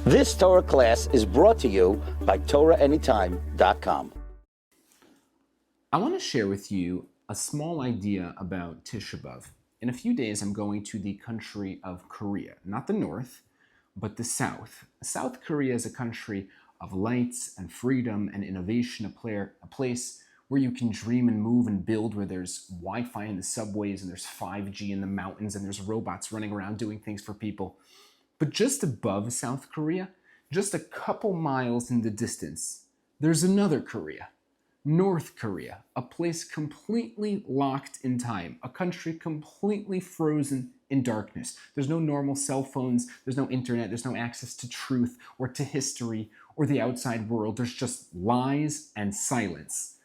This Torah class is brought to you by TorahAnytime.com. I want to share with you a small idea about Tisha B'Av. In a few days, I'm going to the country of Korea, not the north, but the south. South Korea is a country of lights and freedom and innovation, a place where you can dream and move and build, where there's Wi-Fi in the subways and there's 5G in the mountains and there's robots running around doing things for people. But just above South Korea, just a couple miles in the distance, there's another Korea, North Korea, a place completely locked in time, a country completely frozen in darkness. There's no normal cell phones, there's no internet, there's no access to truth or to history or the outside world. There's just lies and silence.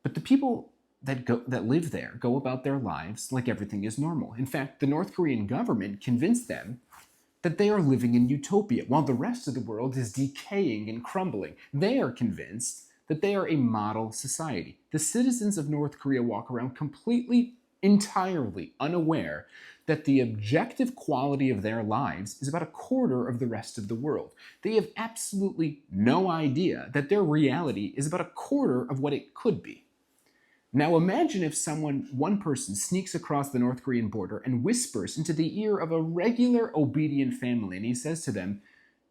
But the people that live there go about their lives like everything is normal. In fact, the North Korean government convinced them that they are living in utopia, while the rest of the world is decaying and crumbling. They are convinced that they are a model society. The citizens of North Korea walk around completely, entirely unaware that the objective quality of their lives is about a quarter of the rest of the world. They have absolutely no idea that their reality is about a quarter of what it could be. Now imagine if one person sneaks across the North Korean border and whispers into the ear of a regular obedient family, and he says to them,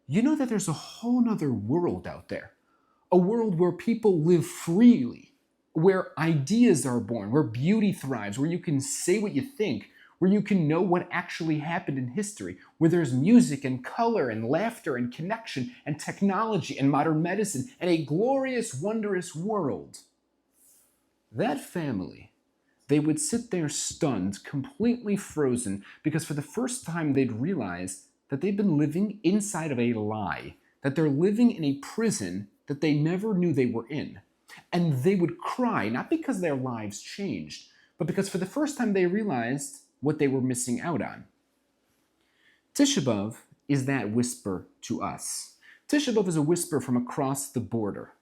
you know that there's a whole nother world out there, a world where people live freely, where ideas are born, where beauty thrives, where you can say what you think, where you can know what actually happened in history, where there's music and color and laughter and connection and technology and modern medicine and a glorious, wondrous world. That family, they would sit there stunned, completely frozen, because for the first time they'd realize that they've been living inside of a lie, that they're living in a prison that they never knew they were in. And they would cry, not because their lives changed, but because for the first time they realized what they were missing out on. Tisha B'Av is that whisper to us. Tisha B'Av is a whisper from across the border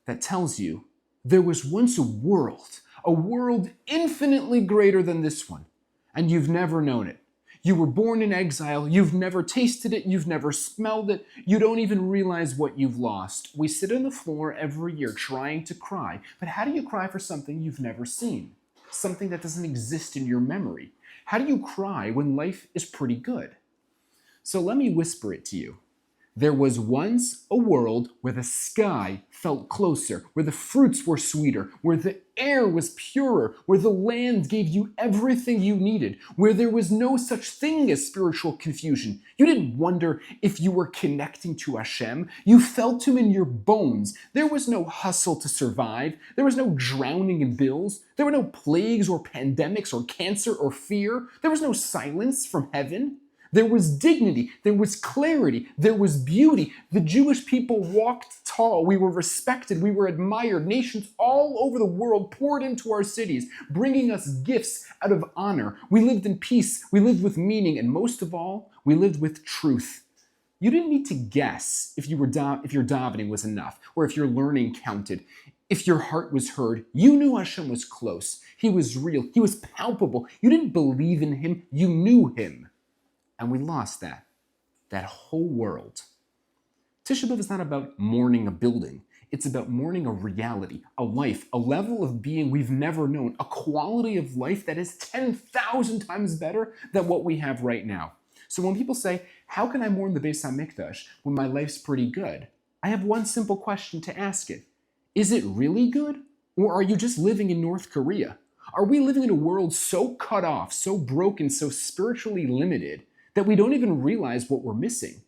that tells you there was once a world infinitely greater than this one, and you've never known it. You were born in exile, you've never tasted it, you've never smelled it, you don't even realize what you've lost. We sit on the floor every year trying to cry, but how do you cry for something you've never seen? Something that doesn't exist in your memory? How do you cry when life is pretty good? So let me whisper it to you. There was once a world where the sky felt closer, where the fruits were sweeter, where the air was purer, where the land gave you everything you needed, where there was no such thing as spiritual confusion. You didn't wonder if you were connecting to Hashem. You felt Him in your bones. There was no hustle to survive. There was no drowning in bills. There were no plagues or pandemics or cancer or fear. There was no silence from heaven. There was dignity, there was clarity, there was beauty. The Jewish people walked tall, we were respected, we were admired. Nations all over the world poured into our cities, bringing us gifts out of honor. We lived in peace, we lived with meaning, and most of all, we lived with truth. You didn't need to guess if your davening was enough, or if your learning counted, if your heart was heard. You knew Hashem was close, He was real, He was palpable. You didn't believe in Him, you knew Him. And we lost that whole world. Tisha B'Av is not about mourning a building. It's about mourning a reality, a life, a level of being we've never known, a quality of life that is 10,000 times better than what we have right now. So when people say, how can I mourn the Beis HaMikdash when my life's pretty good? I have one simple question to ask it. Is it really good? Or are you just living in North Korea? Are we living in a world so cut off, so broken, so spiritually limited, that we don't even realize what we're missing?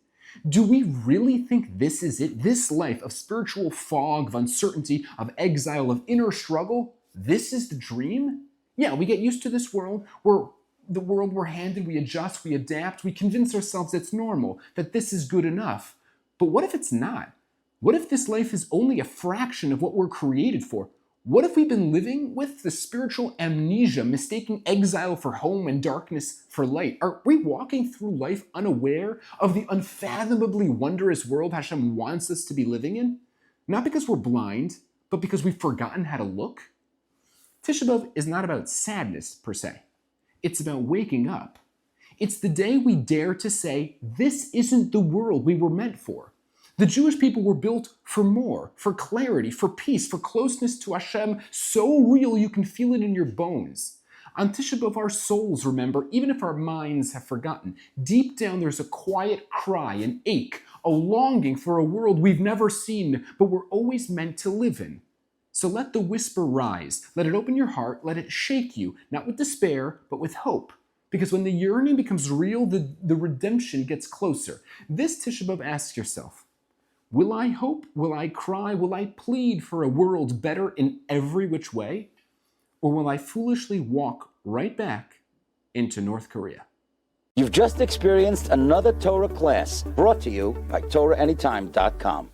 Do we really think this is it? This life of spiritual fog, of uncertainty, of exile, of inner struggle, this is the dream? Yeah, we get used to this world. The world we're handed, we adjust, we adapt, we convince ourselves it's normal, that this is good enough. But what if it's not? What if this life is only a fraction of what we're created for? What if we've been living with the spiritual amnesia, mistaking exile for home and darkness for light? Are we walking through life unaware of the unfathomably wondrous world Hashem wants us to be living in? Not because we're blind, but because we've forgotten how to look? Tisha B'Av is not about sadness, per se. It's about waking up. It's the day we dare to say, this isn't the world we were meant for. The Jewish people were built for more, for clarity, for peace, for closeness to Hashem, so real you can feel it in your bones. On Tisha B'Av, our souls remember, even if our minds have forgotten. Deep down, there's a quiet cry, an ache, a longing for a world we've never seen, but we're always meant to live in. So let the whisper rise. Let it open your heart. Let it shake you, not with despair, but with hope. Because when the yearning becomes real, the redemption gets closer. This Tisha B'Av, ask yourself, will I hope? Will I cry? Will I plead for a world better in every which way? Or will I foolishly walk right back into North Korea? You've just experienced another Torah class brought to you by TorahAnytime.com.